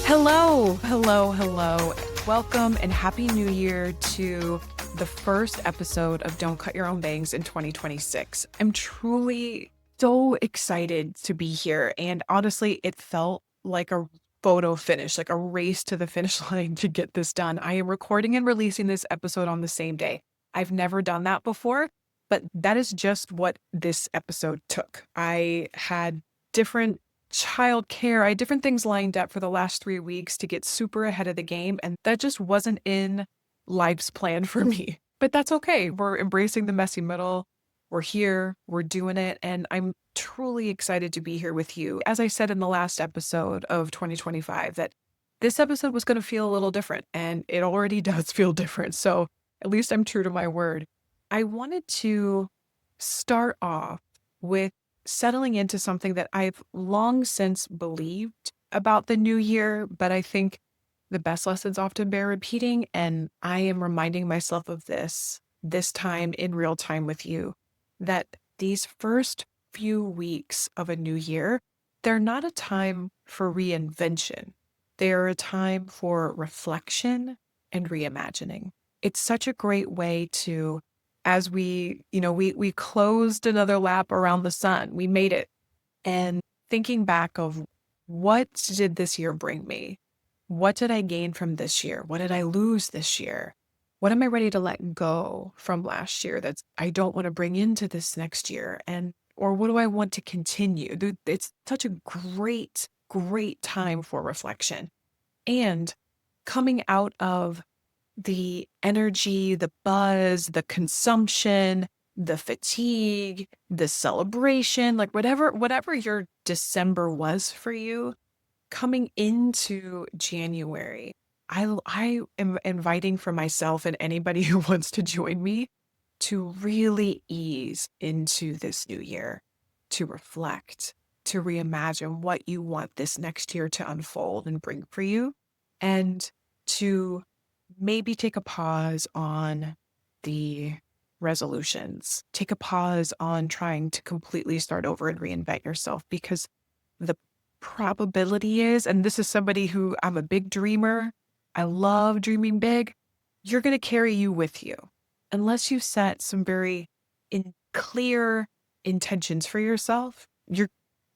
Hello, hello, hello. Welcome and Happy New Year to the first episode of Don't Cut Your Own Bangs in 2026. I'm truly so excited to be here. And honestly, it felt like a photo finish, like a race to the finish line to get this done. I am recording and releasing this episode on the same day. I've never done that before, but that is just what this episode took. I had different childcare. I had different things lined up for the last 3 weeks to get super ahead of the game, and that just wasn't in life's plan for me. But that's okay. We're embracing the messy middle. We're here, we're doing it, and I'm truly excited to be here with you. As I said in the last episode of 2025, that this episode was going to feel a little different, and it already does feel different. So at least I'm true to my word. I wanted to start off with settling into something that I've long since believed about the new year, but I think the best lessons often bear repeating. And I am reminding myself of this time in real time with you, that these first few weeks of a new year, they're not a time for reinvention. They're a time for reflection and reimagining. It's such a great way to, as we closed another lap around the sun. We made it. And thinking back of, what did this year bring me? What did I gain from this year? What did I lose this year? What am I ready to let go from last year that I don't want to bring into this next year? Or what do I want to continue? It's such a great, great time for reflection. And coming out of the energy, the buzz, the consumption, the fatigue, the celebration, like whatever your December was for you, coming into January, I am inviting for myself and anybody who wants to join me to really ease into this new year, to reflect, to reimagine what you want this next year to unfold and bring for you, and to maybe take a pause on the resolutions, take a pause on trying to completely start over and reinvent yourself, because the probability is, and this is somebody who, I'm a big dreamer, I love dreaming big, you're going to carry you with you. Unless you set some very clear intentions for yourself, you're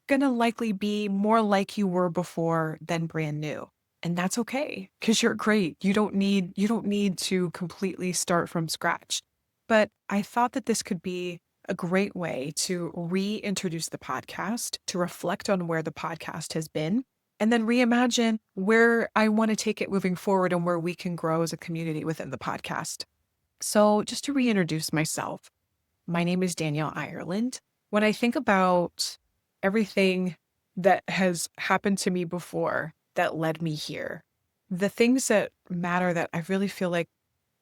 going to likely be more like you were before than brand new. And that's okay, because you're great. You don't need to completely start from scratch. But I thought that this could be a great way to reintroduce the podcast, to reflect on where the podcast has been, and then reimagine where I want to take it moving forward and where we can grow as a community within the podcast. So just to reintroduce myself, my name is Danielle Ireland. When I think about everything that has happened to me before that led me here, the things that matter that I really feel like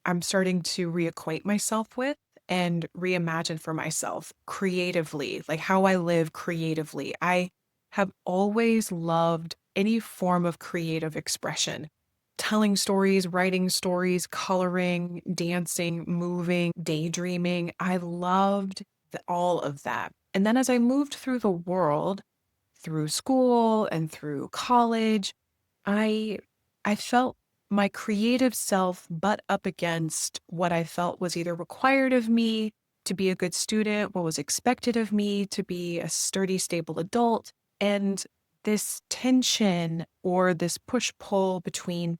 I'm starting to reacquaint myself with and reimagine for myself creatively, like how I live creatively. I have always loved any form of creative expression, telling stories, writing stories, coloring, dancing, moving, daydreaming. I loved all of that. And then as I moved through the world, through school and through college, I I felt my creative self butt up against what I felt was either required of me to be a good student, what was expected of me to be a sturdy, stable adult. And this tension or this push-pull between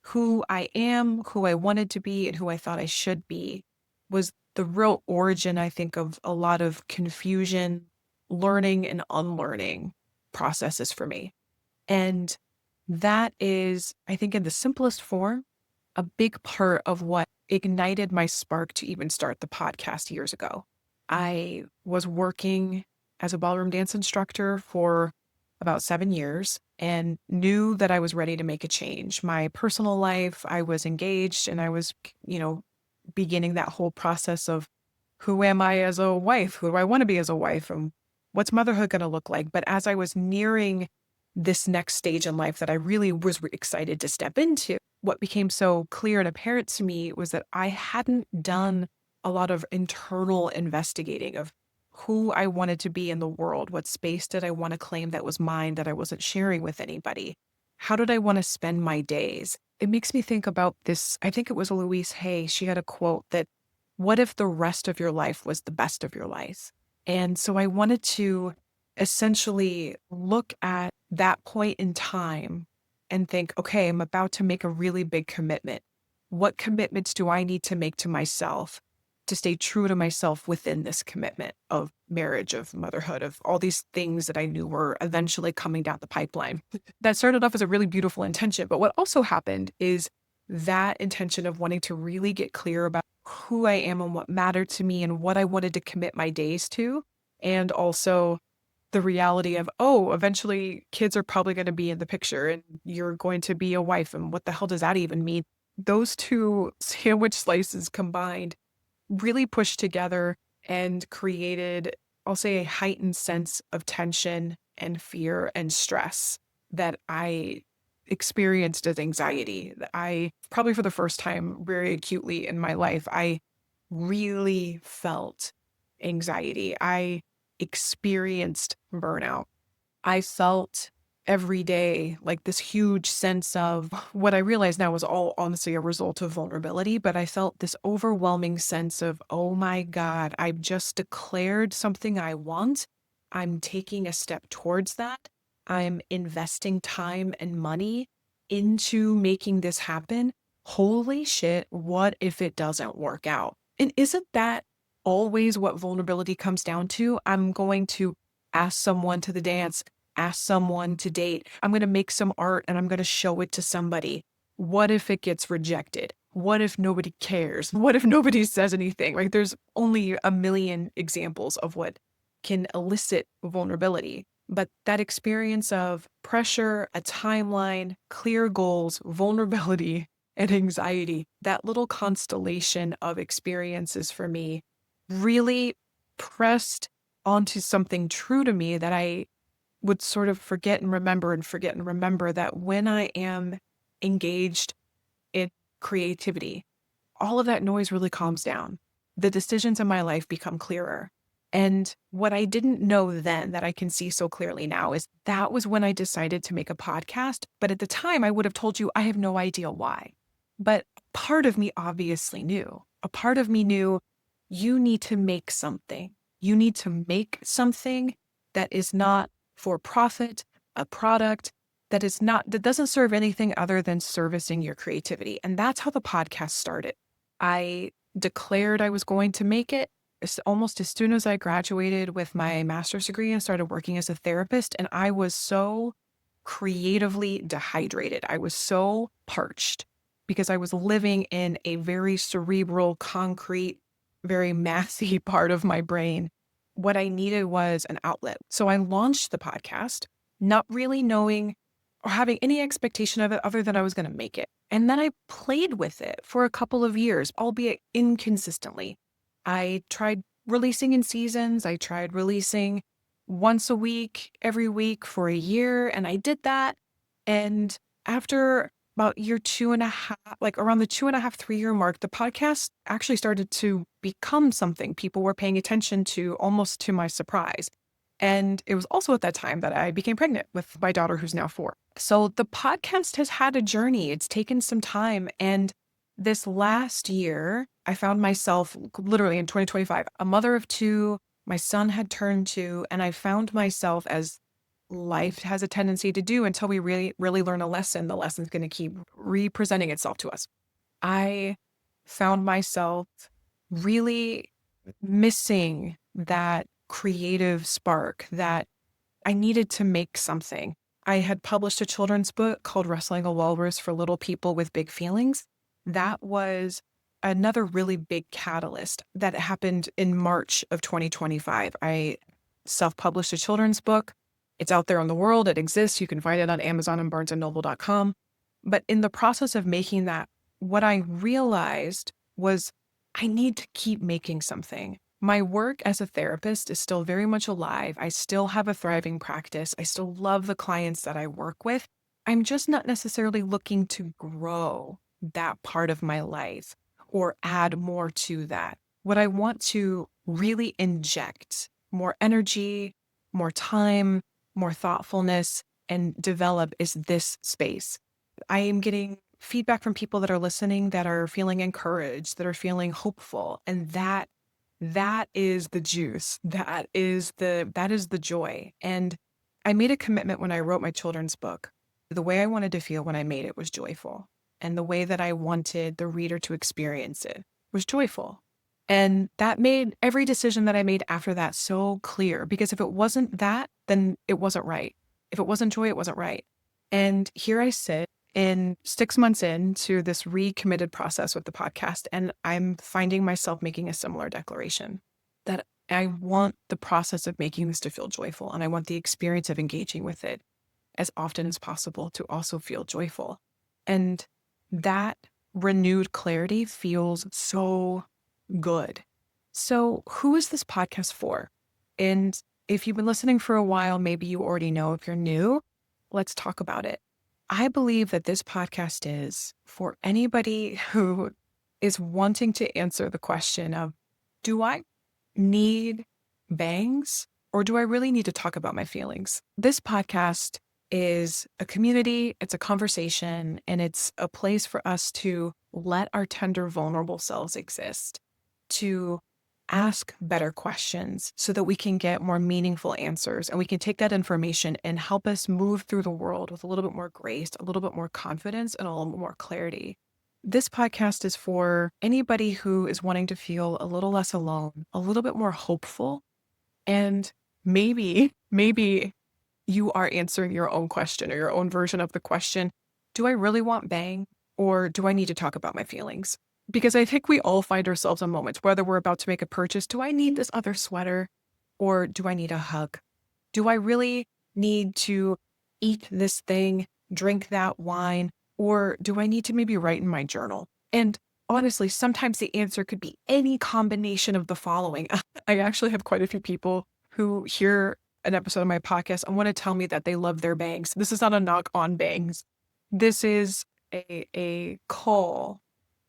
who I am, who I wanted to be, and who I thought I should be was the real origin, I think, of a lot of confusion, learning and unlearning processes for me. And that is, I think, in the simplest form, a big part of what ignited my spark to even start the podcast years ago. I was working as a ballroom dance instructor for about 7 years and knew that I was ready to make a change. My personal life, I was engaged and I was, beginning that whole process of, who am I as a wife? Who do I want to be as a wife? And what's motherhood going to look like? But as I was nearing this next stage in life that I really was excited to step into, what became so clear and apparent to me was that I hadn't done a lot of internal investigating of who I wanted to be in the world. What space did I want to claim that was mine that I wasn't sharing with anybody? how did I want to spend my days? It makes me think about this. I think it was Louise Hay. She had a quote that, what if the rest of your life was the best of your life? And so I wanted to essentially look at that point in time and think, okay, I'm about to make a really big commitment. What commitments do I need to make to myself to stay true to myself within this commitment of marriage, of motherhood, of all these things that I knew were eventually coming down the pipeline? That started off as a really beautiful intention. But what also happened is that intention of wanting to really get clear about who I am and what mattered to me and what I wanted to commit my days to. And also the reality of, oh, eventually kids are probably going to be in the picture and you're going to be a wife. And what the hell does that even mean? Those two sandwich slices combined really pushed together and created, I'll say, a heightened sense of tension and fear and stress that I experienced as anxiety. That I, probably for the first time very acutely in my life, I really felt anxiety. I experienced burnout. I felt every day like this huge sense of what I realize now was all honestly a result of vulnerability, but I felt this overwhelming sense of, oh my God, I've just declared something I want. I'm taking a step towards that. I'm investing time and money into making this happen. Holy shit, what if it doesn't work out? And isn't that always what vulnerability comes down to? I'm going to ask someone to the dance, ask someone to date. I'm going to make some art and I'm going to show it to somebody. What if it gets rejected? What if nobody cares? What if nobody says anything? Right? There's only a million examples of what can elicit vulnerability. But that experience of pressure, a timeline, clear goals, vulnerability, and anxiety, that little constellation of experiences for me really pressed onto something true to me that I would sort of forget and remember that when I am engaged in creativity, all of that noise really calms down. The decisions in my life become clearer. And what I didn't know then that I can see so clearly now is that was when I decided to make a podcast. But at the time, I would have told you I have no idea why. But part of me obviously knew. A part of me knew you need to make something. You need to make something that is not for profit, a product that doesn't serve anything other than servicing your creativity. And that's how the podcast started. I declared I was going to make it almost as soon as I graduated with my master's degree and started working as a therapist. And I was so creatively dehydrated. I was so parched because I was living in a very cerebral, concrete, very mathy part of my brain. What I needed was an outlet. So I launched the podcast, not really knowing or having any expectation of it other than I was going to make it. And then I played with it for a couple of years, albeit inconsistently. I tried releasing in seasons. I tried releasing once a week, every week for a year. And I did that. And after about year 2.5, like around the 2.5, 3 year mark, the podcast actually started to become something people were paying attention to, almost to my surprise. And it was also at that time that I became pregnant with my daughter, who's now 4. So the podcast has had a journey. It's taken some time. And this last year, I found myself literally in 2025, a mother of 2. My son had turned 2, and I found myself, as life has a tendency to do until we really, really learn a lesson, the lesson's going to keep representing itself to us. I found myself really missing that creative spark that I needed to make something. I had published a children's book called Wrestling a Walrus for Little People with Big Feelings. That was another really big catalyst that happened in March of 2025. I self-published a children's book. It's out there in the world. It exists. You can find it on Amazon and barnesandnoble.com. But in the process of making that, what I realized was I need to keep making something. My work as a therapist is still very much alive. I still have a thriving practice. I still love the clients that I work with. I'm just not necessarily looking to grow that part of my life or add more to that. What I want to really inject more energy, more time, more thoughtfulness and develop is this space. I am getting feedback from people that are listening that are feeling encouraged, that are feeling hopeful. And that is the juice. That is the joy. And I made a commitment when I wrote my children's book. The way I wanted to feel when I made it was joyful. And the way that I wanted the reader to experience it was joyful. And that made every decision that I made after that so clear, because if it wasn't that, then it wasn't right. If it wasn't joy, it wasn't right. And here I sit in 6 months into this recommitted process with the podcast, and I'm finding myself making a similar declaration that I want the process of making this to feel joyful, and I want the experience of engaging with it as often as possible to also feel joyful. And that renewed clarity feels so good. So, who is this podcast for? And if you've been listening for a while, maybe you already know. If you're new, let's talk about it. I believe that this podcast is for anybody who is wanting to answer the question of, do I need bangs or do I really need to talk about my feelings? This podcast is a community, it's a conversation, and it's a place for us to let our tender, vulnerable selves exist, to ask better questions so that we can get more meaningful answers and we can take that information and help us move through the world with a little bit more grace, a little bit more confidence, and a little bit more clarity. This podcast is for anybody who is wanting to feel a little less alone, a little bit more hopeful, and maybe you are answering your own question or your own version of the question, do I really want bang or do I need to talk about my feelings? Because I think we all find ourselves in moments, whether we're about to make a purchase, do I need this other sweater or do I need a hug? Do I really need to eat this thing, drink that wine, or do I need to maybe write in my journal? And honestly, sometimes the answer could be any combination of the following. I actually have quite a few people who hear an episode of my podcast and want to tell me that they love their bangs. This is not a knock on bangs. This is a call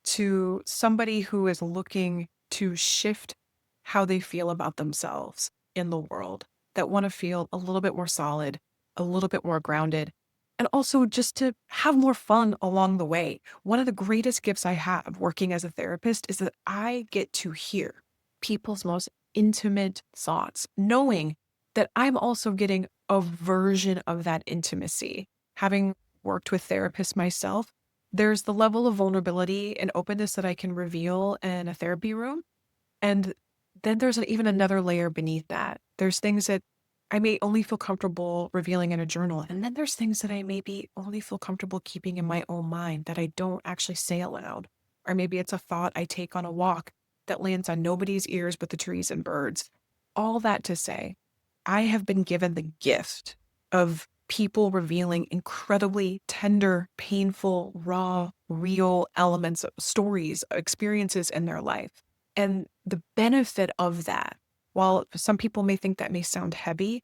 to somebody who is looking to shift how they feel about themselves in the world, that want to feel a little bit more solid, a little bit more grounded, and also just to have more fun along the way. One of the greatest gifts I have working as a therapist is that I get to hear people's most intimate thoughts, knowing that I'm also getting a version of that intimacy. Having worked with therapists myself, there's the level of vulnerability and openness that I can reveal in a therapy room. And then there's even another layer beneath that. There's things that I may only feel comfortable revealing in a journal. And then there's things that I maybe only feel comfortable keeping in my own mind that I don't actually say aloud. Or maybe it's a thought I take on a walk that lands on nobody's ears but the trees and birds. All that to say, I have been given the gift of people revealing incredibly tender, painful, raw, real elements of stories, experiences in their life. And the benefit of that, while some people may think that may sound heavy,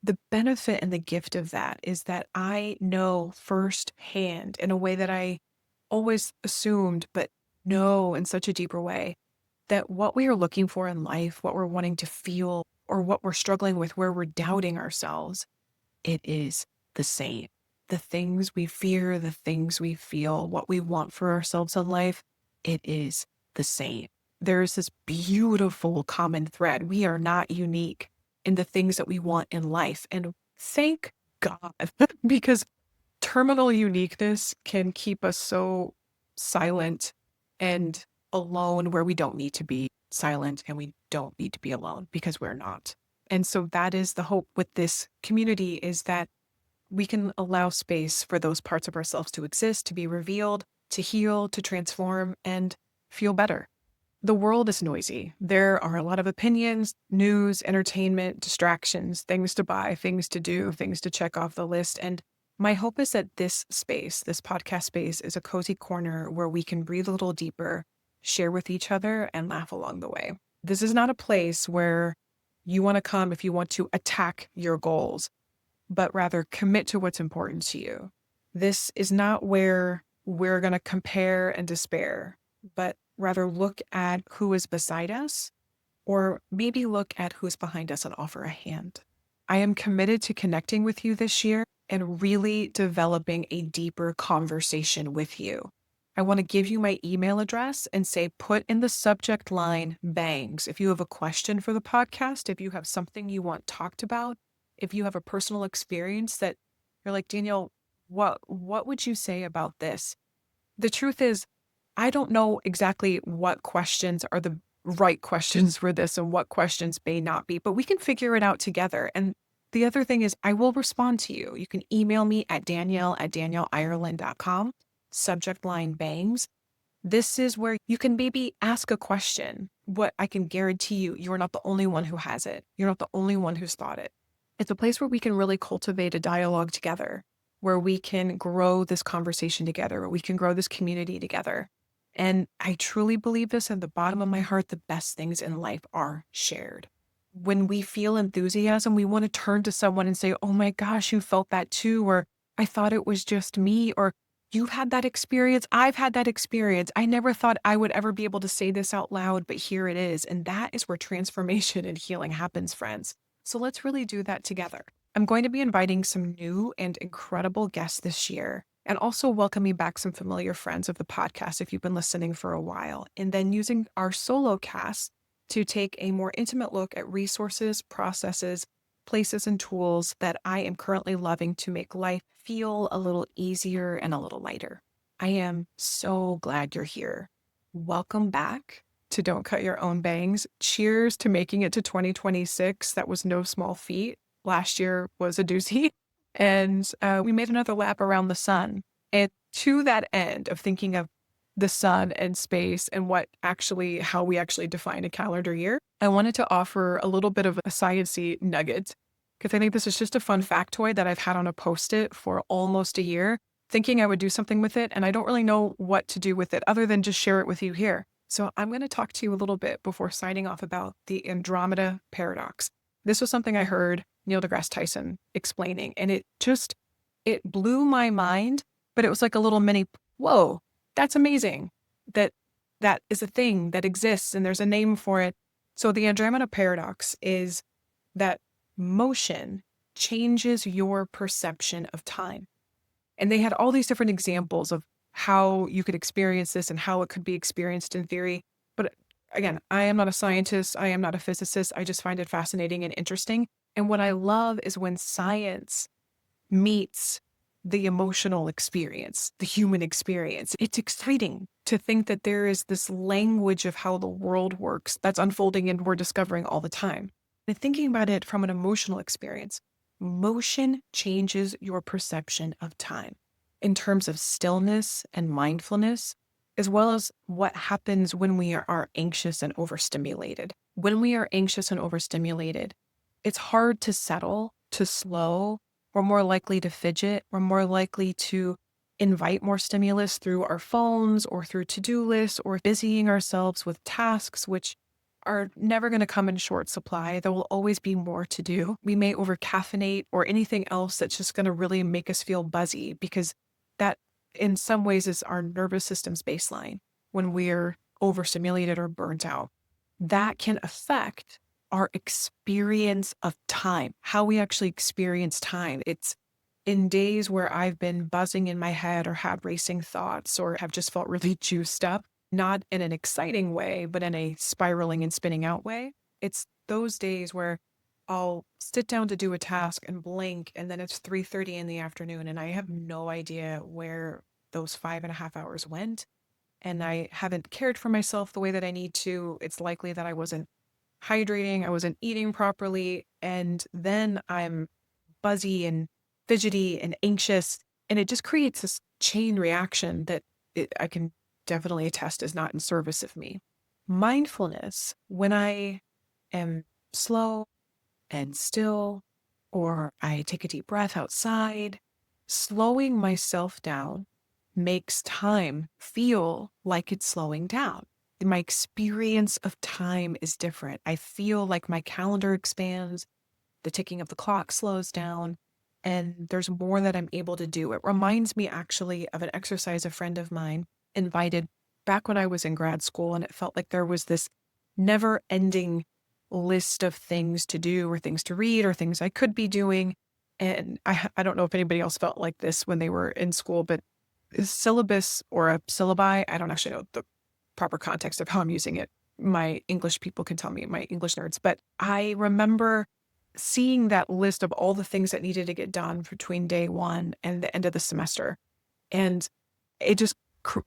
the benefit and the gift of that is that I know firsthand in a way that I always assumed, but know in such a deeper way, that what we are looking for in life, what we're wanting to feel, or what we're struggling with, where we're doubting ourselves, it is the same. The things we fear, the things we feel, what we want for ourselves in life, it is the same. There's this beautiful common thread. We are not unique in the things that we want in life. And thank God, because terminal uniqueness can keep us so silent and alone where we don't need to be silent and we don't need to be alone because we're not. And so that is the hope with this community, is that we can allow space for those parts of ourselves to exist, to be revealed, to heal, to transform, and feel better. The world is noisy. There are a lot of opinions, news, entertainment, distractions, things to buy, things to do, things to check off the list. And my hope is that this space, this podcast space, is a cozy corner where we can breathe a little deeper, share with each other, and laugh along the way. This is not a place where you want to come if you want to attack your goals, but rather commit to what's important to you. This is not where we're going to compare and despair, but rather look at who is beside us, or maybe look at who's behind us and offer a hand. I am committed to connecting with you this year and really developing a deeper conversation with you. I want to give you my email address and say, put in the subject line bangs. If you have a question for the podcast, if you have something you want talked about, if you have a personal experience that you're like, Danielle, what would you say about this? The truth is, I don't know exactly what questions are the right questions for this and what questions may not be, but we can figure it out together. And the other thing is, I will respond to you. You can email me at danielle@danielleireland.com, subject line bangs. This is where you can maybe ask a question. What I can guarantee you, you're not the only one who has it. You're not the only one who's thought it. It's a place where we can really cultivate a dialogue together, where we can grow this conversation together, where we can grow this community together. And I truly believe this at the bottom of my heart, the best things in life are shared. When we feel enthusiasm, we want to turn to someone and say, oh my gosh, you felt that too, or I thought it was just me, or you've had that experience. I've had that experience. I never thought I would ever be able to say this out loud, but here it is. And that is where transformation and healing happens, friends. So let's really do that together. I'm going to be inviting some new and incredible guests this year, and also welcoming back some familiar friends of the podcast if you've been listening for a while, and then using our solo cast to take a more intimate look at resources, processes, places, and tools that I am currently loving to make life feel a little easier and a little lighter. I am so glad you're here. Welcome back to Don't Cut Your Own Bangs. Cheers to making it to 2026. That was no small feat. Last year was a doozy. And we made another lap around the sun. And to that end of thinking of the sun and space and how we actually define a calendar year, I wanted to offer a little bit of a sciencey nugget, because I think this is just a fun factoid that I've had on a Post-it for almost a year, thinking I would do something with it, and I don't really know what to do with it other than just share it with you here. So I'm going to talk to you a little bit before signing off about the Andromeda paradox. This was something I heard Neil deGrasse Tyson explaining, and it blew my mind, but it was like a little mini, whoa, that's amazing that is a thing that exists and there's a name for it. So the Andromeda paradox is that motion changes your perception of time. And they had all these different examples of how you could experience this and how it could be experienced in theory. But again, I am not a scientist. I am not a physicist. I just find it fascinating and interesting. And what I love is when science meets the emotional experience, the human experience. It's exciting to think that there is this language of how the world works that's unfolding and we're discovering all the time. And thinking about it from an emotional experience, motion changes your perception of time in terms of stillness and mindfulness, as well as what happens when we are anxious and overstimulated. When we are anxious and overstimulated, it's hard to settle, to slow. We're more likely to fidget. We're more likely to invite more stimulus through our phones or through to-do lists or busying ourselves with tasks, which are never going to come in short supply. There will always be more to do. We may over-caffeinate or anything else that's just going to really make us feel buzzy, because that in some ways is our nervous system's baseline when we're overstimulated or burnt out. That can affect our experience of time, how we actually experience time. It's in days where I've been buzzing in my head or had racing thoughts or have just felt really juiced up, not in an exciting way, but in a spiraling and spinning out way. It's those days where I'll sit down to do a task and blink, and then it's 3:30 in the afternoon, and I have no idea where those 5.5 hours went. And I haven't cared for myself the way that I need to. It's likely that I wasn't hydrating, I wasn't eating properly, and then I'm buzzy and fidgety and anxious, and it just creates this chain reaction that I can definitely attest is not in service of me. Mindfulness, when I am slow and still, or I take a deep breath outside, slowing myself down makes time feel like it's slowing down. My experience of time is different. I feel like my calendar expands, the ticking of the clock slows down, and there's more that I'm able to do. It reminds me actually of an exercise a friend of mine invited back when I was in grad school, and it felt like there was this never-ending list of things to do or things to read or things I could be doing. And I don't know if anybody else felt like this when they were in school, but a syllabus or a syllabi, I don't actually know the proper context of how I'm using it. My English people can tell me, my English nerds, but I remember seeing that list of all the things that needed to get done between day one and the end of the semester. And it just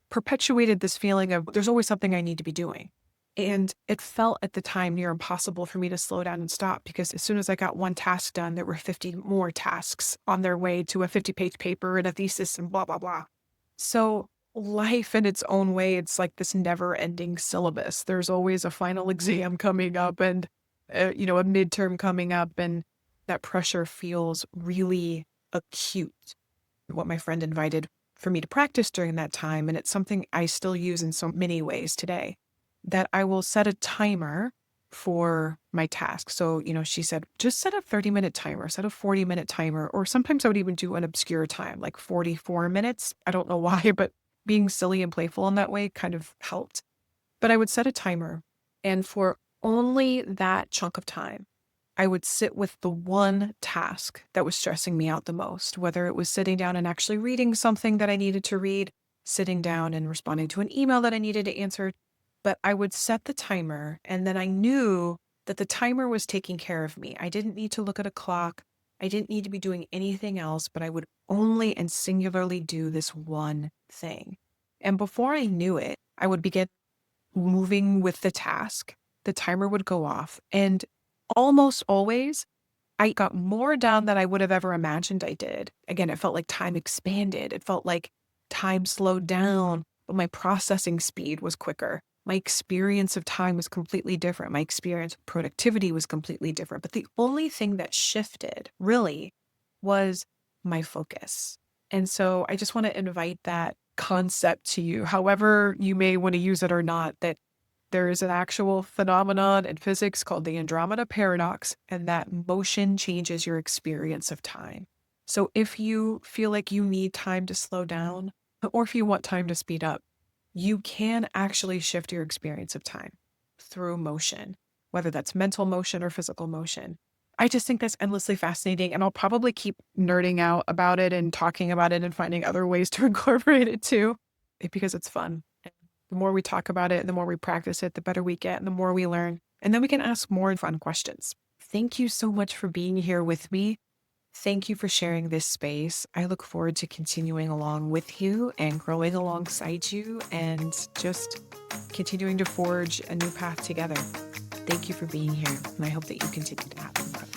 perpetuated this feeling of there's always something I need to be doing. And it felt at the time near impossible for me to slow down and stop, because as soon as I got one task done, there were 50 more tasks on their way to a 50-page paper and a thesis and blah, blah, blah. So life in its own way, it's like this never ending syllabus. There's always a final exam coming up and, a midterm coming up, and that pressure feels really acute. What my friend invited for me to practice during that time, and it's something I still use in so many ways today, that I will set a timer for my task. So, she said, just set a 30-minute timer, set a 40-minute timer, or sometimes I would even do an obscure time, like 44 minutes. I don't know why, but being silly and playful in that way kind of helped. But I would set a timer, and for only that chunk of time, I would sit with the one task that was stressing me out the most, whether it was sitting down and actually reading something that I needed to read, sitting down and responding to an email that I needed to answer. But I would set the timer, and then I knew that the timer was taking care of me. I didn't need to look at a clock. I didn't need to be doing anything else, but I would only and singularly do this one thing. And before I knew it, I would begin moving with the task. The timer would go off, and almost always I got more done than I would have ever imagined I did. Again, it felt like time expanded. It felt like time slowed down, but my processing speed was quicker. My experience of time was completely different. My experience of productivity was completely different. But the only thing that shifted really was my focus. And so I just want to invite that concept to you, however you may want to use it or not, that there is an actual phenomenon in physics called the Andromeda paradox, and that motion changes your experience of time. So if you feel like you need time to slow down, or if you want time to speed up, you can actually shift your experience of time through motion, whether that's mental motion or physical motion. I just think that's endlessly fascinating, and I'll probably keep nerding out about it and talking about it and finding other ways to incorporate it too, because it's fun. The more we talk about it, the more we practice it, the better we get, and the more we learn. And then we can ask more fun questions. Thank you so much for being here with me. Thank you for sharing this space. I look forward to continuing along with you and growing alongside you and just continuing to forge a new path together. Thank you for being here, and I hope that you continue to have fun.